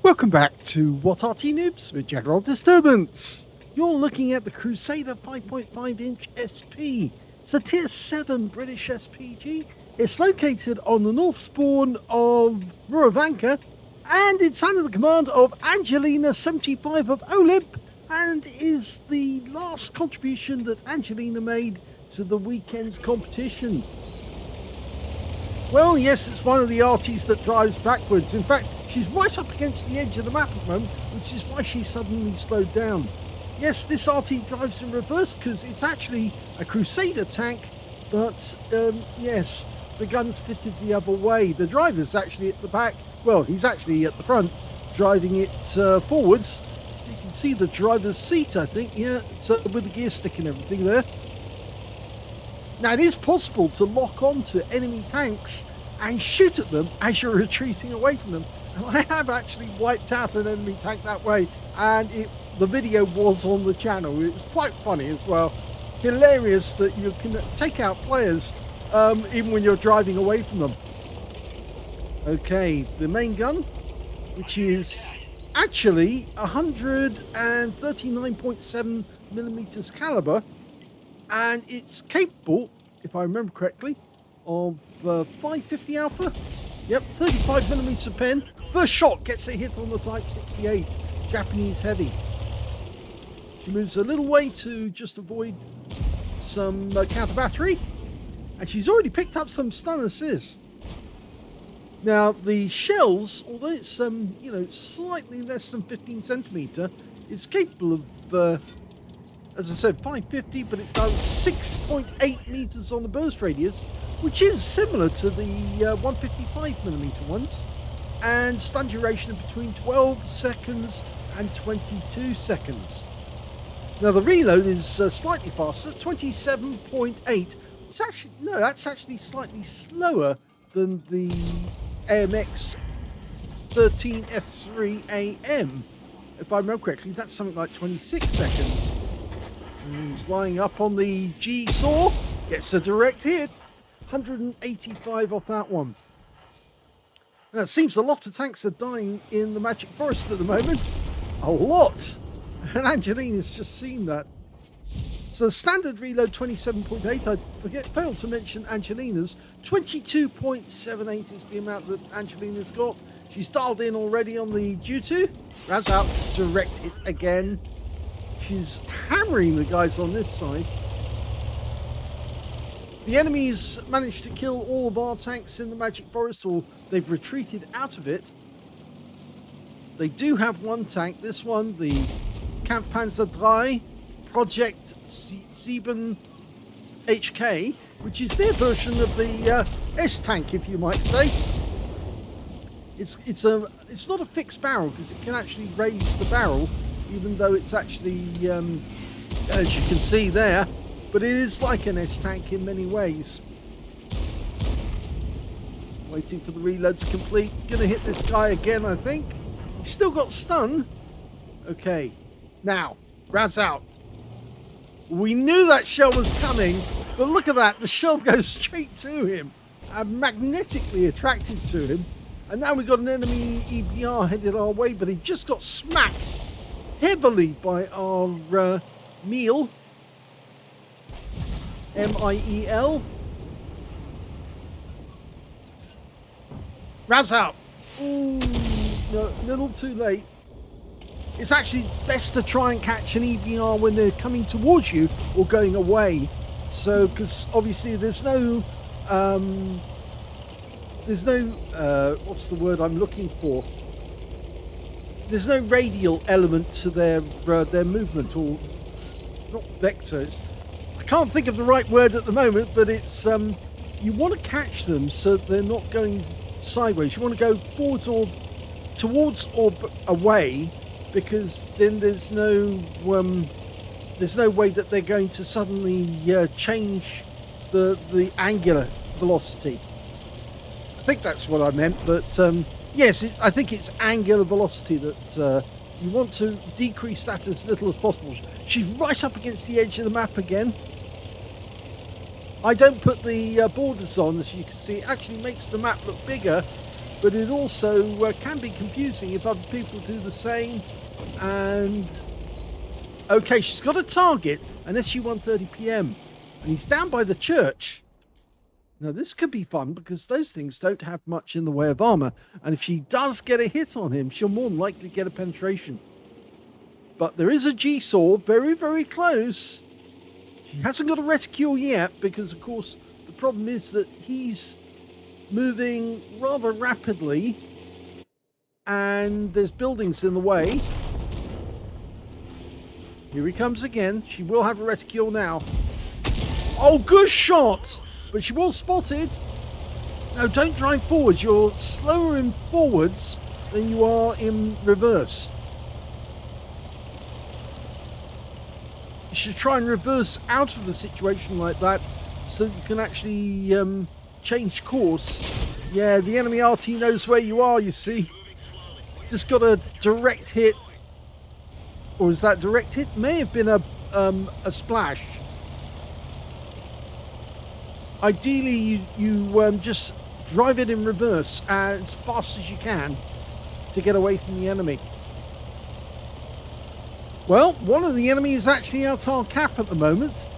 Welcome back to What Arty Noobs with General Disturbance. You're looking at the Crusader 5.5-inch SP. It's a Tier 7 British SPG. It's located on the north spawn of Murovanka, and it's under the command of Angelina75 of OLIMP, and is the last contribution that Angelina made to the weekend's competition. Well, yes, it's one of the Artys that drives backwards. In fact, she's right up against the edge of the map at the moment, which is why she suddenly slowed down. Yes, this Arty drives in reverse because it's actually a Crusader tank, but yes, the gun's fitted the other way. The driver's actually at the back. Well, he's actually at the front, driving it forwards. You can see the driver's seat, I think, yeah, so with the gear stick and everything there. Now, it is possible to lock onto enemy tanks and shoot at them as you're retreating away from them. And I have actually wiped out an enemy tank that way, and the video was on the channel. It was quite funny as well. Hilarious that you can take out players even when you're driving away from them. Okay, the main gun, which is actually 139.7 millimeters caliber, and it's capable, if I remember correctly, of 550 alpha. Yep, 35 millimeters of pen. First shot gets a hit on the Type 68 Japanese heavy. She moves a little way to just avoid some counter battery, and she's already picked up some stun assist. Now the shells, although it's slightly less than 15 centimeter, it's capable of as I said, 550, but it does 6.8 meters on the burst radius, which is similar to the 155mm ones, and stun duration of between 12 seconds and 22 seconds. Now the reload is slightly faster, 27.8. It's actually, no, that's actually slightly slower than the AMX 13F3AM. If I remember correctly, that's something like 26 seconds. He's lying up on the G saw, gets a direct hit, 185 off that one. Now it seems a lot of tanks are dying in the Magic Forest at the moment. A lot! And Angelina's just seen that. So the standard reload 27.8, I failed to mention Angelina's. 22.78 is the amount that Angelina's got. She's dialed in already on the G2. Rounds out, direct hit again. She's hammering the guys on this side. The enemies managed to kill all of our tanks in the Magic Forest, or they've retreated out of it. They do have one tank, this one, the Kampfpanzer 3 Project 7 HK, which is their version of the S-tank, if you might say. It's not a fixed barrel because it can actually raise the barrel, even though it's actually, as you can see there, but it is like an S-tank in many ways. Waiting for the reload to complete. Gonna hit this guy again, I think. He's still got stun. Okay, now, rounds out. We knew that shell was coming, but look at that, the shell goes straight to him and magnetically attracted to him. And now we've got an enemy EBR headed our way, but he just got smacked heavily by our Miel. M-I-E-L. Rounds out. Ooh, no, a little too late. it's actually best to try and catch an EBR when they're coming towards you or going away. So, because obviously there's no, what's the word I'm looking for? There's no radial element to their movement, or not vector. I can't think of the right word at the moment, but it's you want to catch them so they're not going sideways. You want to go forwards or towards or away, because then there's no way that they're going to suddenly change the angular velocity. I think that's what I meant, but yes, I think it's angular velocity that you want to decrease that as little as possible. She's right up against the edge of the map again. I don't put the borders on, as you can see. It actually makes the map look bigger, but it also can be confusing if other people do the same. And okay, she's got a target, an SU-130 PM, and he's down by the church. Now this could be fun because those things don't have much in the way of armor, and if she does get a hit on him, she'll more than likely get a penetration. But there is a G-Saw very, very close. She hasn't got a reticule yet because, of course, the problem is that he's moving rather rapidly and there's buildings in the way. Here he comes again. She will have a reticule now. Oh, good shot! But she was spotted. No, don't drive forwards. You're slower in forwards than you are in reverse. You should try and reverse out of a situation like that so that you can actually change course. Yeah, the enemy Arty knows where you are, you see. Just got a direct hit. Or is that direct hit? May have been a splash. Ideally, you just drive it in reverse as fast as you can to get away from the enemy. Well, one of the enemies is actually at our cap at the moment,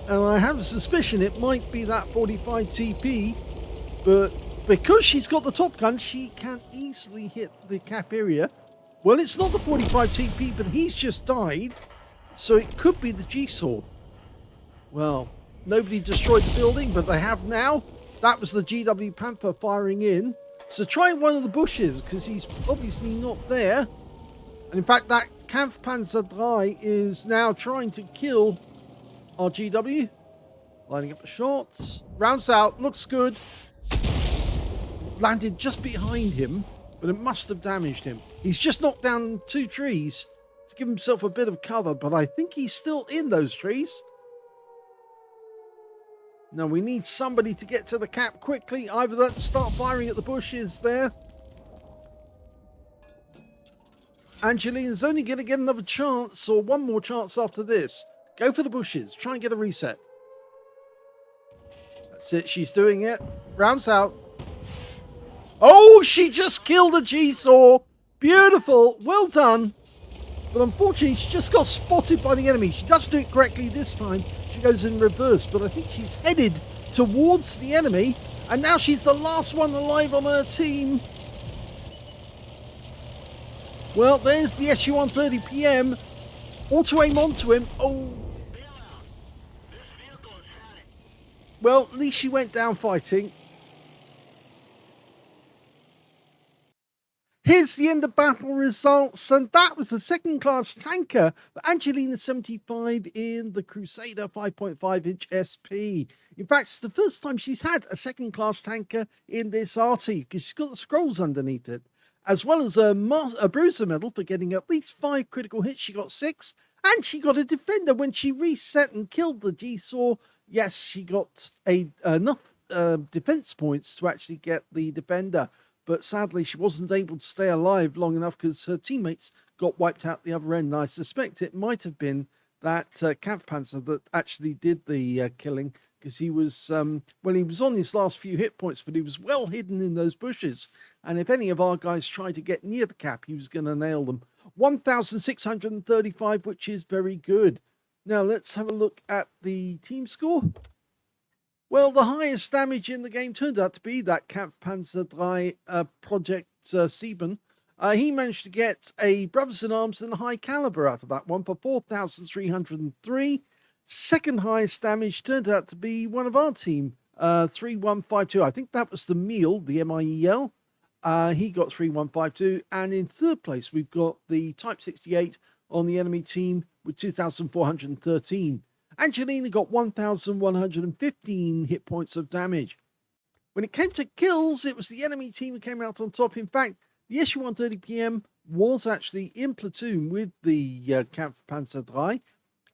and I have a suspicion it might be that 45 TP, but because she's got the top gun, she can easily hit the cap area. Well, it's not the 45 TP, but he's just died, so it could be the G-Saw. Well, nobody destroyed the building, but they have now. That was the GW Panther firing in. So try one of the bushes, because he's obviously not there. And in fact, that Kampfpanzer III is now trying to kill our GW. Lining up the shots. Rounds out, looks good. Landed just behind him, but it must have damaged him. He's just knocked down 2 trees to give himself a bit of cover, but I think he's still in those trees. Now we need somebody to get to the cap quickly. Either that, start firing at the bushes there. Angelina's only going to get another chance, or one more chance after this. Go for the bushes. Try and get a reset. That's it. She's doing it. Rounds out. Oh, she just killed a G-Saw. Beautiful. Well done. But unfortunately, she just got spotted by the enemy. She does do it correctly this time. She goes in reverse, but I think she's headed towards the enemy. And now she's the last one alive on her team. Well, there's the SU-130 PM. Auto-aim onto him. Oh. Well, at least she went down fighting. Here's the end of battle results, and that was the second-class tanker for Angelina75 in the Crusader 5.5-inch SP. In fact, it's the first time she's had a second-class tanker in this Arty, because she's got the scrolls underneath it, as well as a bruiser medal for getting at least 5 critical hits. She got 6, and she got a defender when she reset and killed the G-Saw. Yes, she got enough defense points to actually get the defender. But sadly, she wasn't able to stay alive long enough because her teammates got wiped out the other end. And I suspect it might have been that Kampfpanzer that actually did the killing, because he was, well, he was on his last few hit points, but he was well hidden in those bushes. And if any of our guys tried to get near the cap, he was going to nail them. 1,635, which is very good. Now, let's have a look at the team score. Well, the highest damage in the game turned out to be that Kampfpanzer III Project Sieben He managed to get a Brothers in Arms and a high caliber out of that one for 4,303. Second highest damage turned out to be one of our team, 3152. I think that was the Miel, the M-I-E-L. He got 3152. And in third place, we've got the Type 68 on the enemy team with 2,413. Angelina got 1,115 hit points of damage. When it came to kills, it was the enemy team who came out on top. In fact, the SU-130PM was actually in platoon with the Kampfpanzer III,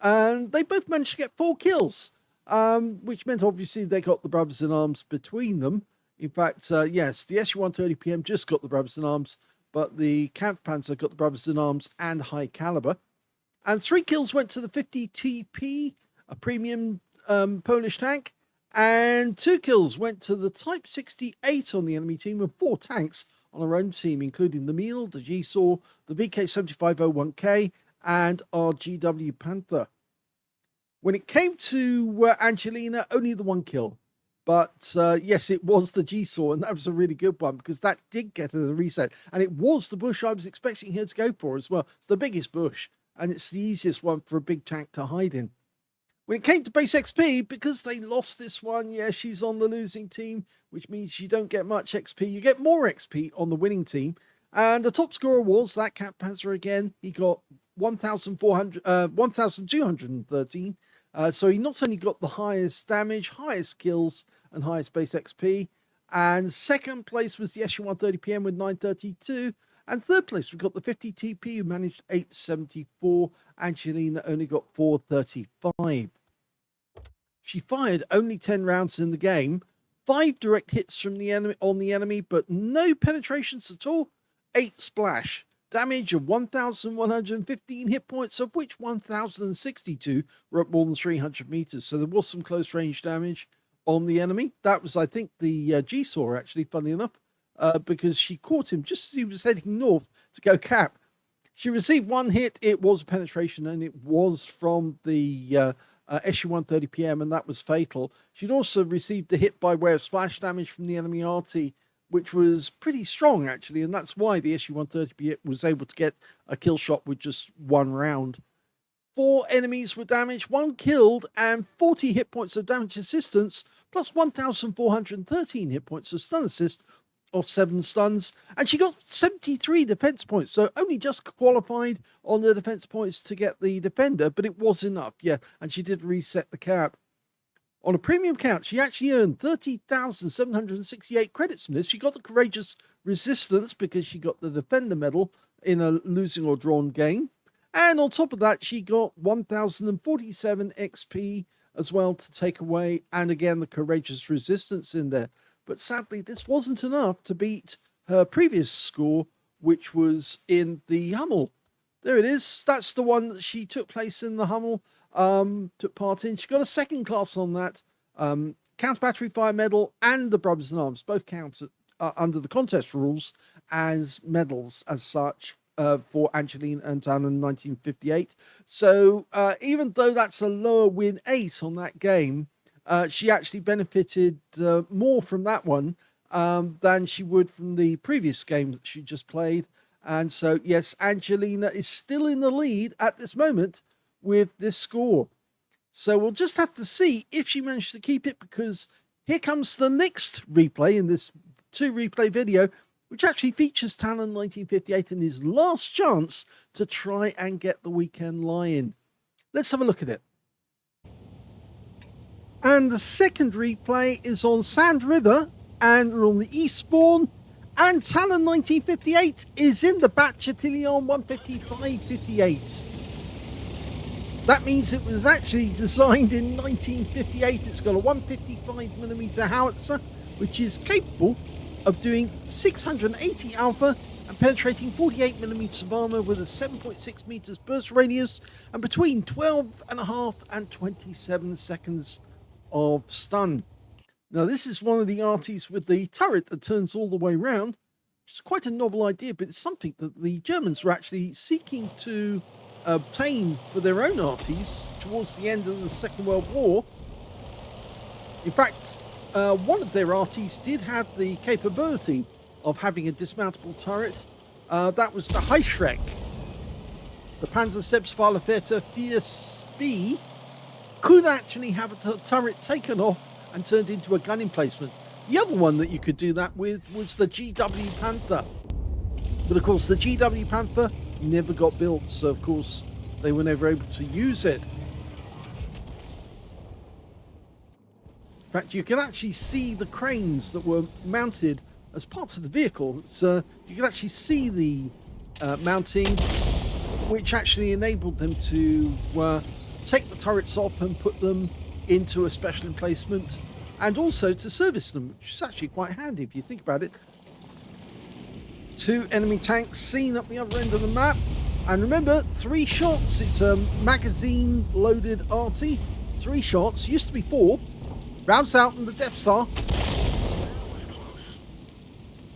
and they both managed to get 4 kills, which meant obviously they got the Brothers in Arms between them. In fact, yes, the SU-130PM just got the Brothers in Arms, but the Kampfpanzer got the Brothers in Arms and high caliber. And 3 kills went to the 50 TP, a premium Polish tank, and 2 kills went to the Type 68 on the enemy team, and 4 tanks on our own team, including the Miel, the G-Saw, the VK7501K, and our GW Panther. When it came to Angelina, only the 1 kill. But yes, it was the G-Saw, and that was a really good one because that did get her a reset. And it was the bush I was expecting her to go for as well. It's the biggest bush, and it's the easiest one for a big tank to hide in. When it came to base XP, because they lost this one, yeah, she's on the losing team, which means you don't get much XP. You get more XP on the winning team. And the top scorer was that Kampfpanzer again. He got 1,213. So he not only got the highest damage, highest kills, and highest base XP. And second place was the SU-130PM with 932. And third place, we got the 50 TP who managed 874. Angelina only got 435. She fired only 10 rounds in the game, 5 direct hits from the enemy on the enemy, but no penetrations at all. 8 splash. Damage of 1,115 hit points, of which 1,062 were up more than 300 meters. So there was some close range damage on the enemy. That was, I think, the G-Saw, actually, funny enough, because she caught him just as he was heading north to go cap. She received 1 hit. It was a penetration, and it was from the SU-130PM, and that was fatal. She'd also received a hit by way of splash damage from the enemy Arty, which was pretty strong, actually, and that's why the SU-130PM was able to get a kill shot with just 1 round. 4 enemies were damaged, 1 killed, and 40 hit points of damage assistance, plus 1,413 hit points of stun assist of 7 stuns, and she got 73 defense points, so only just qualified on the defense points to get the defender, but it was enough, yeah, and she did reset the cap. On a premium count, she actually earned 30,768 credits from this. She got the Courageous Resistance because she got the Defender medal in a losing or drawn game, and on top of that, she got 1,047 XP as well to take away, and again, the Courageous Resistance in there. But sadly, this wasn't enough to beat her previous score, which was in the Hummel. There it is. That's the one that she took place in the Hummel, took part in. She got a 2nd class on that, counter battery fire medal, and the Brothers in Arms, both counted under the contest rules as medals as such for Angelina and talon1958. So even though that's a lower win 8 on that game, she actually benefited more from that one than she would from the previous game that she just played. And so, yes, Angelina is still in the lead at this moment with this score. So we'll just have to see if she managed to keep it, because here comes the next replay in this 2 replay video, which actually features talon1958 in his last chance to try and get the weekend lie-in. Let's have a look at it. And the second replay is on Sand River, and we're on the east spawn, and talon1958 is in the Bat Châtillon 155-58. That means it was actually designed in 1958. It's got a 155mm howitzer, which is capable of doing 680 alpha and penetrating 48mm of armor with a 7.6 meters burst radius and between 12.5 and 27 seconds of stun. Now, this is one of the Artys with the turret that turns all the way around, which is quite a novel idea, but it's something that the Germans were actually seeking to obtain for their own Artys towards the end of the Second World War. In fact, one of their Artys did have the capability of having a dismountable turret, That was the Heischreck. The Panzer Selbstfahrerfährte 4B could actually have a turret taken off and turned into a gun emplacement. The other one that you could do that with was the GW Panther. But of course the GW Panther never got built, so of course they were never able to use it. In fact, you can actually see the cranes that were mounted as parts of the vehicle. So you can actually see the mounting, which actually enabled them to take the turrets off and put them into a special emplacement, and also to service them, which is actually quite handy if you think about it. 2 enemy tanks seen up the other end of the map, and remember, 3 shots. It's a magazine loaded Arty. 3 shots, used to be 4. Rounds out on the Death Star.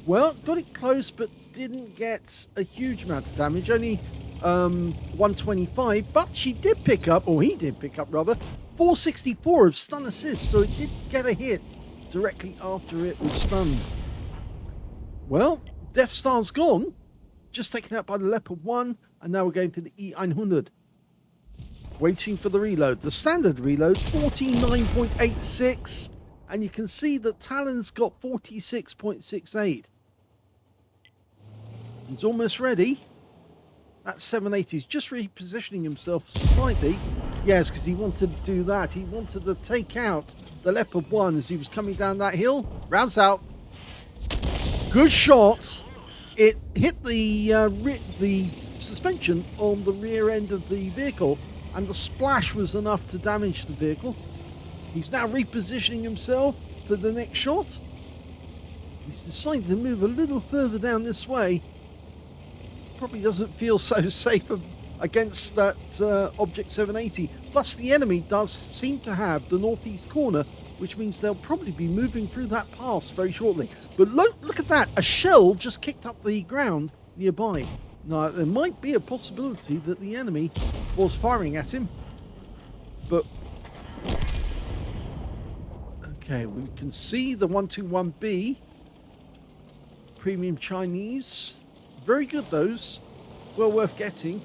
Well, got it close, but didn't get a huge amount of damage, only 125, but she did pick up, or he did pick up rather, 464 of stun assist, so it did get a hit directly after it was stunned. Well, Death Star's gone, just taken out by the Leopard 1, and now we're going for the E100. Waiting for the reload. The standard reload, 49.86, and you can see that Talon's got 46.68. He's almost ready. That 780 is just repositioning himself slightly. Yes, because he wanted to do that. He wanted to take out the Leopard 1 as he was coming down that hill. Rounds out. Good shot. It hit the suspension on the rear end of the vehicle, and the splash was enough to damage the vehicle. He's now repositioning himself for the next shot. He's decided to move a little further down this way. Probably doesn't feel so safe against that Object 780. Plus the enemy does seem to have the northeast corner, which means they'll probably be moving through that pass very shortly. But look at that, a shell just kicked up the ground nearby. Now there might be a possibility that the enemy was firing at him, but okay, we can see the 121B premium Chinese. Very good, those. Well worth getting.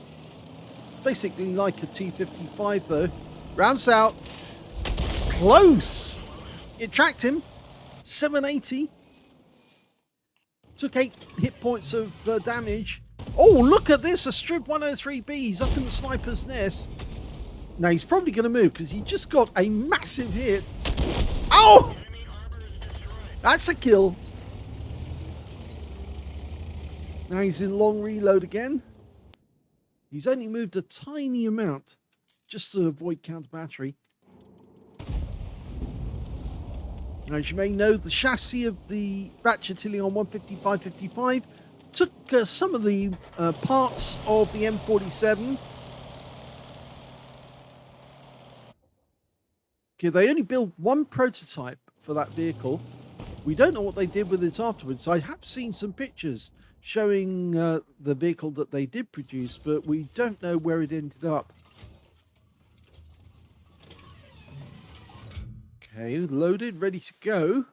It's basically like a T-55 though. Rounds out. Close! It tracked him. 780. Took 8 hit points of damage. Oh, look at this. A Strip 103B. He's up in the sniper's nest. Now he's probably going to move because he just got a massive hit. Oh! That's a kill. Now he's in long reload again. He's only moved a tiny amount just to avoid counter battery. Now, as you may know, the chassis of the Bat Châtillon 155-55 took some of the parts of the M47. Okay, they only built 1 prototype for that vehicle. We don't know what they did with it afterwards. I have seen some pictures showing the vehicle that they did produce, but we don't know where it ended up. Okay, loaded, ready to go.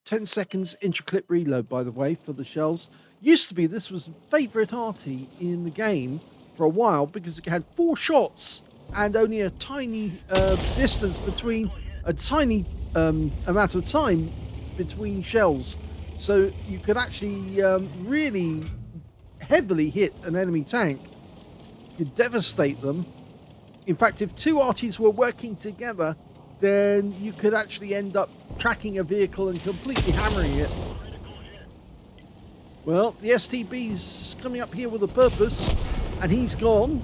"10 seconds intra-clip reload," by the way, for the shells. Used to be this was a favourite Arty in the game for a while because it had 4 shots and only a tiny distance between, a tiny amount of time between shells. So you could actually really heavily hit an enemy tank. You could devastate them. In fact, if 2 Arties were working together, then you could actually end up tracking a vehicle and completely hammering it. Well, the STB's coming up here with a purpose, and he's gone.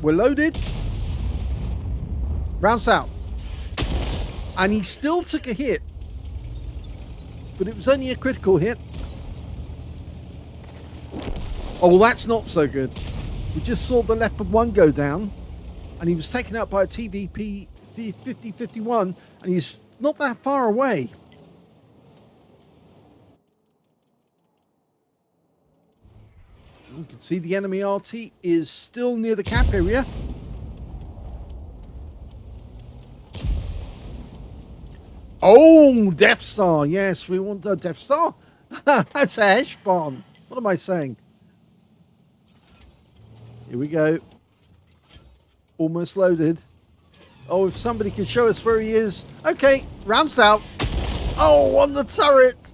We're loaded. Rounds out. And he still took a hit, but it was only a critical hit. Oh, that's not so good. We just saw the Leopard 1 go down, and he was taken out by a TVP 5051, and he's not that far away. You can see the enemy RT is still near the cap area. Oh, Oh, Death Star. Yes, we want a Death Star. That's a Hesh bomb. What am I saying? Here we go. Almost loaded. Oh, if somebody could show us where he is. Okay, rounds out. Oh, on the turret.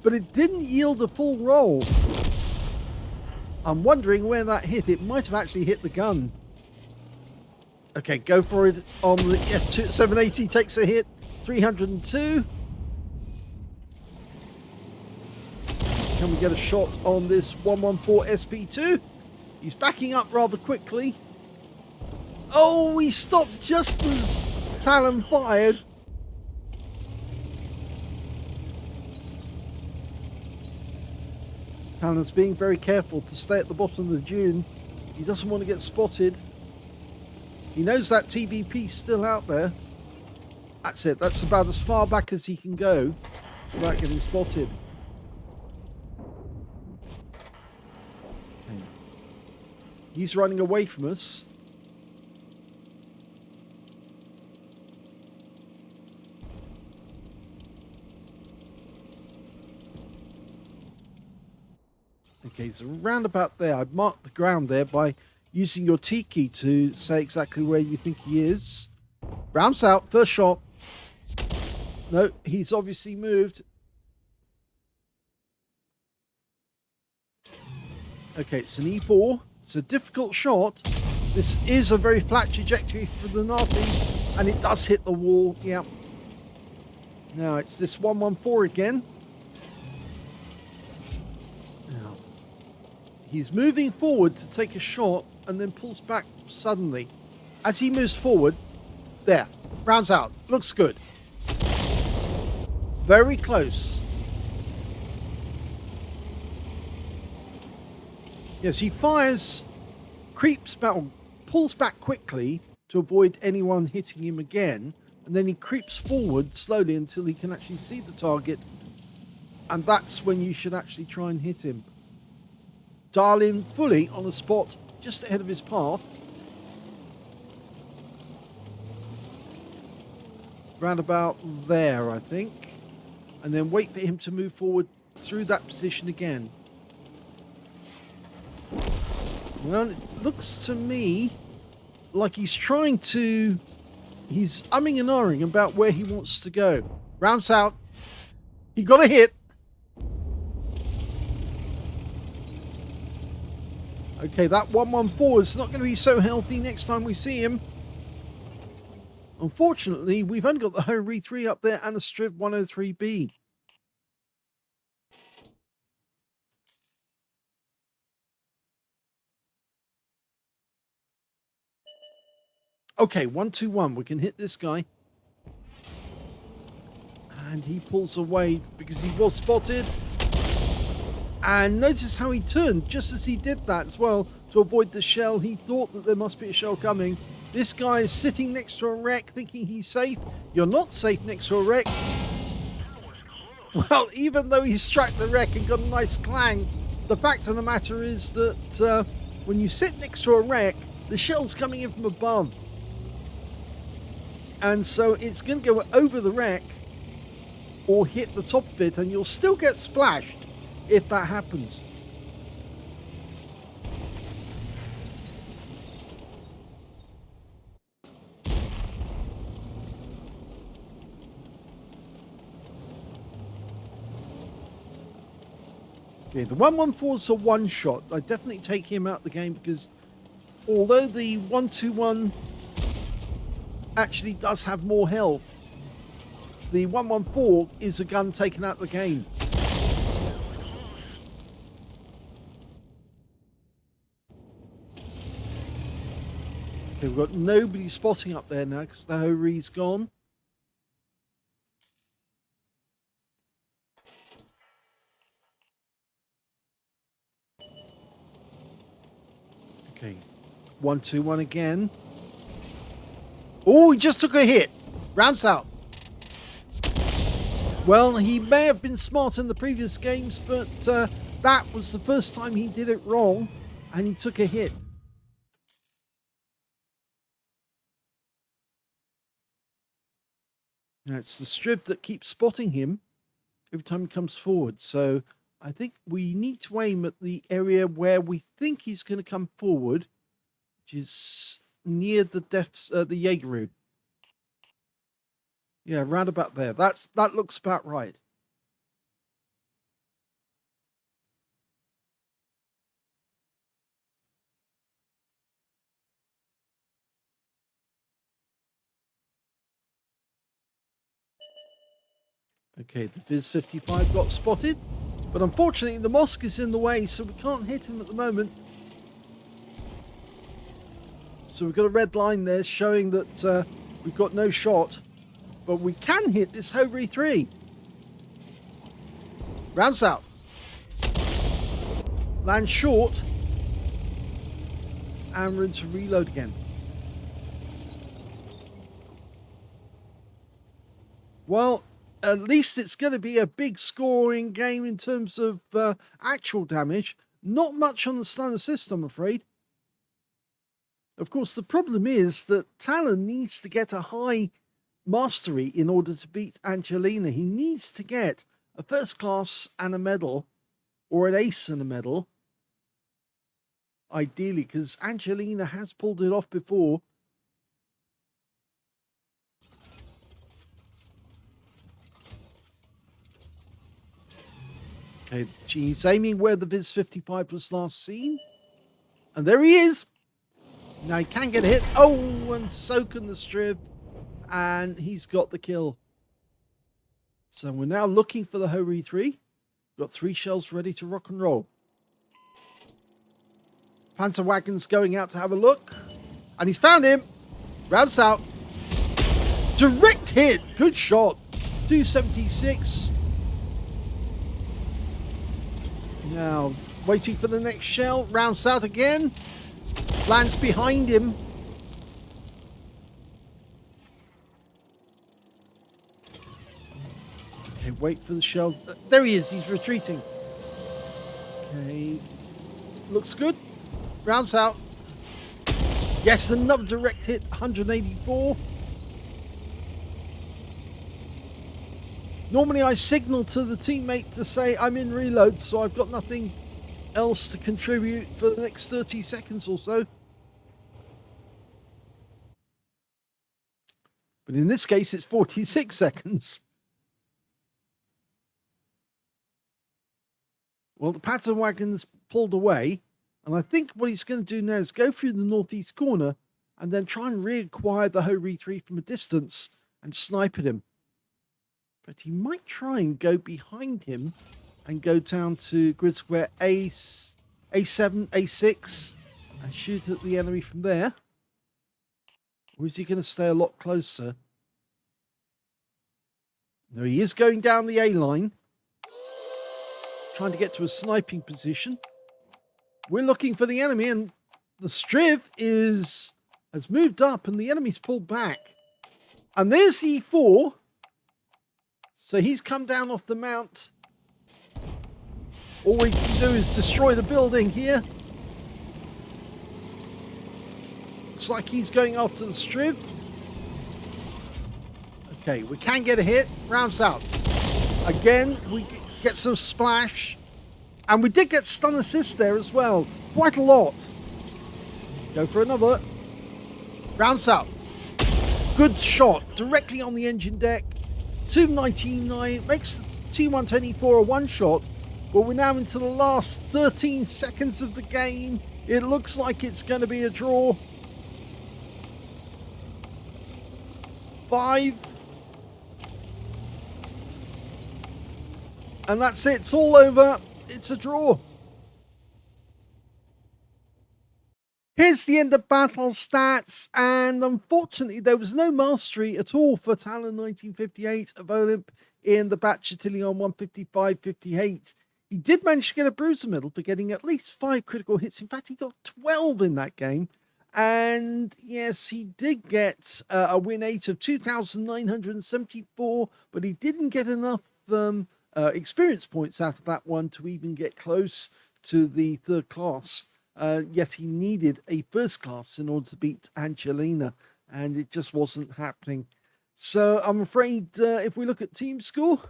But it didn't yield a full roll. I'm wondering where that hit. It might have actually hit the gun. Okay, go for it on the F780. Takes a hit. 302. Can we get a shot on this 114 SP2? He's backing up rather quickly. Oh, he stopped just as Talon fired. Talon's being very careful to stay at the bottom of the dune. He doesn't want to get spotted. He knows that TVP's still out there. That's it. That's about as far back as he can go without getting spotted. Okay. He's running away from us. Okay, so round about there. I've marked the ground there by using your T key to say exactly where you think he is. Rounds out, first shot. No, he's obviously moved. Okay, it's an E4. It's a difficult shot. This is a very flat trajectory for the Nazi, and it does hit the wall. Yeah. Now it's this 114 again. Now, he's moving forward to take a shot and then pulls back suddenly. As he moves forward, there, rounds out. Looks good. Very close. Yes, he fires, creeps back, pulls back quickly to avoid anyone hitting him again, and then he creeps forward slowly until he can actually see the target, and that's when you should actually try and hit him. Dial in fully on a spot just ahead of his path. Round about there, I think. And then wait for him to move forward through that position again. Well, it looks to me like he's trying to... He's umming and ahhing about where he wants to go. Rounds out. He got a hit. Okay, that 114 is not going to be so healthy next time we see him. Unfortunately, we've only got the Home 3 up there and a Striv 103B. Okay, 121. We can hit this guy. And he pulls away because he was spotted. And notice how he turned just as he did that as well to avoid the shell. He thought that there must be a shell coming. This guy is sitting next to a wreck thinking he's safe. You're not safe next to a wreck. Well, even though he struck the wreck and got a nice clang, the fact of the matter is that when you sit next to a wreck, the shell's coming in from above. And so it's going to go over the wreck or hit the top of it, and you'll still get splashed if that happens. Okay, the 114 is a one shot. I definitely take him out of the game because although the 121 actually does have more health, the 114 is a gun taken out of the game. Okay, we've got nobody spotting up there now because the Hori's gone. Okay, 121 again. Oh, he just took a hit. Rounds out. Well, he may have been smart in the previous games, but that was the first time he did it wrong, and he took a hit. Now, it's the Striv that keeps spotting him every time he comes forward. So I think we need to aim at the area where we think he's going to come forward, which is near the the Jaegeru. Yeah, round about there. That looks about right. Okay, the Viz 55 got spotted, but unfortunately the mosque is in the way, so we can't hit him at the moment. So we've got a red line there showing that we've got no shot, but we can hit this Hobry 3. Rounds out. Lands short. And we're into reload again. Well, at least it's going to be a big scoring game in terms of actual damage. Not much on the stun assist, I'm afraid. Of course, the problem is that Talon needs to get a high mastery in order to beat Angelina. He needs to get a first class and a medal, or an ace and a medal, ideally, because Angelina has pulled it off before. Okay, he's aiming where the Viz 55 was last seen. And there he is. Now he can get a hit. Oh, and so can the Striv. And he's got the kill. So we're now looking for the Hobry 3. Got 3 shells ready to rock and roll. Panzer Wagon's going out to have a look. And he's found him. Rounds out. Direct hit. Good shot. 276. Now, waiting for the next shell. Rounds out again. Lands behind him. Okay, wait for the shell. There he is. He's retreating. Okay. Looks good. Rounds out. Yes, another direct hit. 184. Normally I signal to the teammate to say I'm in reload, so I've got nothing else to contribute for the next 30 seconds or so. But in this case, it's 46 seconds. Well, the Panzer Wagon's pulled away, and I think what he's going to do now is go through the northeast corner and then try and reacquire the Hobry 3 from a distance and snipe at him. But he might try and go behind him and go down to grid square A7, A6 and shoot at the enemy from there. Or is he going to stay a lot closer? No, he is going down the A line. Trying to get to a sniping position. We're looking for the enemy, and the Striv has moved up and the enemy's pulled back. And there's the E4. So he's come down off the mount. All we can do is destroy the building here. Looks like he's going after the Striv. Okay, we can get a hit. Rounds out. Again, we get some splash. And we did get stun assist there as well. Quite a lot. Go for another. Rounds out. Good shot. Directly on the engine deck. 299 makes the T124 a one shot, but we're now into the last 13 seconds of the game. It looks like it's going to be a draw. 5. And that's it. It's all over. It's a draw. Here's the end of battle stats, and unfortunately there was no mastery at all for talon1958 of OLIMP in the Bat Châtillon 155-58. He did manage to get a bruiser medal for getting at least 5 critical hits. In fact, he got 12 in that game. And yes, he did get a win 8 of 2,974, but he didn't get enough experience points out of that one to even get close to the third class. Yet he needed a first class in order to beat Angelina, and it just wasn't happening. So I'm afraid if we look at team score,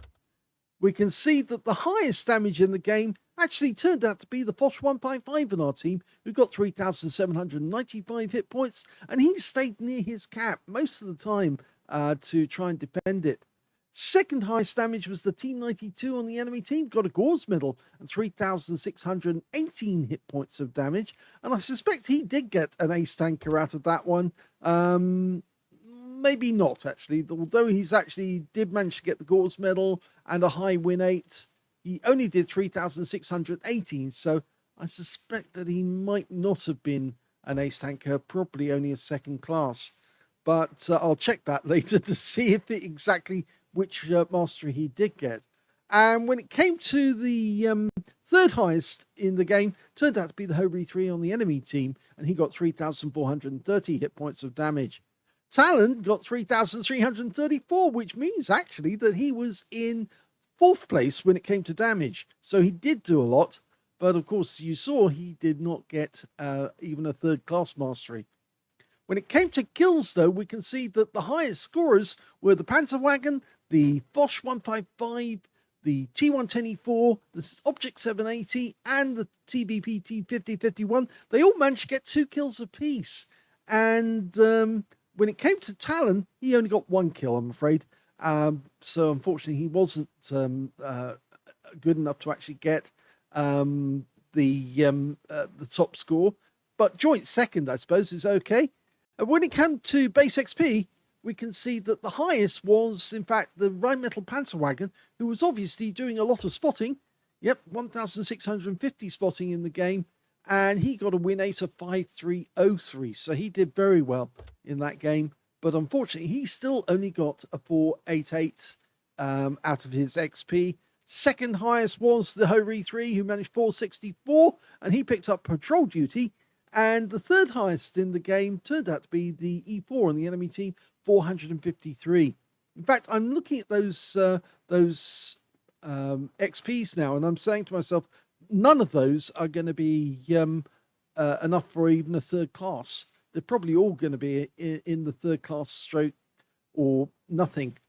we can see that the highest damage in the game actually turned out to be the Foch 155 in our team, who got 3,795 hit points, and he stayed near his cap most of the time to try and defend it. Second highest damage was the T92 on the enemy team, got a Gauze medal and 3,618 hit points of damage, and I suspect he did get an ace tanker out of that one. Maybe not, actually, although he's actually did manage to get the Gauze medal and a high win 8. He only did 3,618, so I suspect that he might not have been an ace tanker, probably only a second class. But I'll check that later to see if it exactly which mastery he did get. And when it came to the third highest in the game, turned out to be the Hobry 3 on the enemy team, and he got 3,430 hit points of damage. Talon got 3,334, which means actually that he was in 4th place when it came to damage. So he did do a lot, but of course you saw he did not get even a 3rd class mastery. When it came to kills, though, we can see that the highest scorers were the Panzerwagen, the Foch 155, the T110E4, the Object 780, and the TBP T5051. They all managed to get 2 kills apiece. And when it came to Talon, he only got 1 kill, I'm afraid. So unfortunately, he wasn't good enough to actually get the top score. But joint second, I suppose, is okay. And when it came to base XP, we can see that the highest was, in fact, the Rheinmetall Panzerwagen, who was obviously doing a lot of spotting. Yep, 1,650 spotting in the game. And he got a win 8 of 5303. So he did very well in that game. But unfortunately, he still only got a 488 out of his XP. Second highest was the Hobry 3, who managed 464. And he picked up patrol duty. And the third highest in the game turned out to be the E4 on the enemy team, 453. In fact, I'm looking at those XPs now, and I'm saying to myself, none of those are going to be enough for even a 3rd class. They're probably all going to be in the 3rd class stroke or nothing.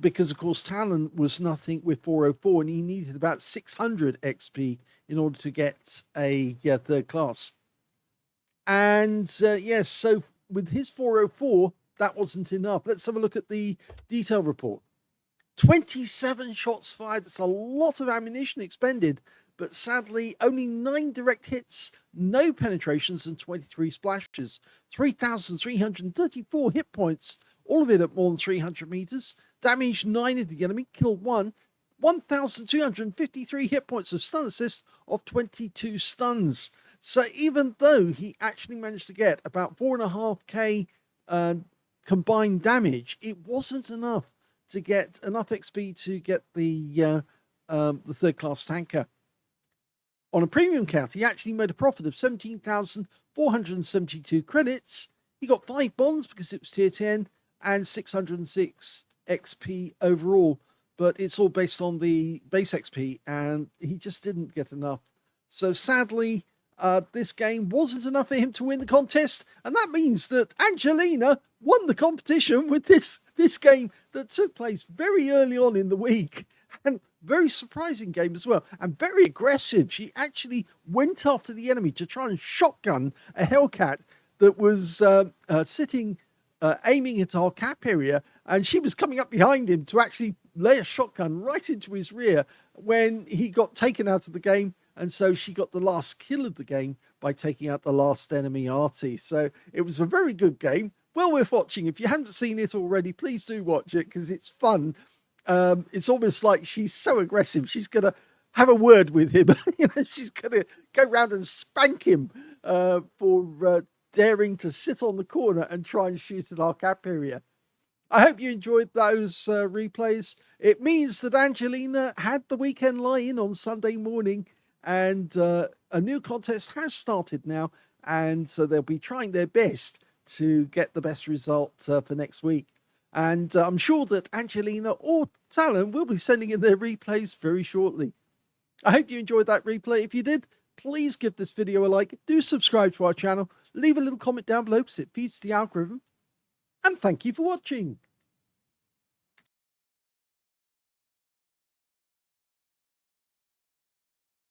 Because, of course, Talon was nothing with 404, and he needed about 600 XP in order to get a 3rd class. And yes, so with his 404, that wasn't enough. Let's have a look at the detail report. 27 shots fired. That's a lot of ammunition expended, but sadly, only 9 direct hits, no penetrations, and 23 splashes. 3,334 hit points, all of it at more than 300 meters. Damaged 9 of the enemy, killed 1. 1,253 hit points of stun assist of 22 stuns. So even though he actually managed to get about 4.5k combined damage, it wasn't enough to get enough XP to get the 3rd class tanker. On a premium count, he actually made a profit of 17,472 credits. He got 5 bonds because it was tier 10 and 606 XP overall, but it's all based on the base XP, and he just didn't get enough. So sadly, this game wasn't enough for him to win the contest, and that means that Angelina won the competition with this game that took place very early on in the week, and very surprising game as well, and very aggressive. She actually went after the enemy to try and shotgun a Hellcat that was sitting aiming at our cap area, and she was coming up behind him to actually lay a shotgun right into his rear when he got taken out of the game. And so she got the last kill of the game by taking out the last enemy, Arty. So it was a very good game. Well worth watching. If you haven't seen it already, please do watch it because it's fun. It's almost like she's so aggressive. She's going to have a word with him. She's going to go round and spank him for daring to sit on the corner and try and shoot at our cap area. I hope you enjoyed those replays. It means that Angelina had the weekend lie-in on Sunday morning. And a new contest has started now, and so they'll be trying their best to get the best result for next week. And I'm sure that Angelina or Talon will be sending in their replays very shortly. I hope you enjoyed that replay. If you did, please give this video a like. Do subscribe to our channel. Leave a little comment down below because it feeds the algorithm. And thank you for watching.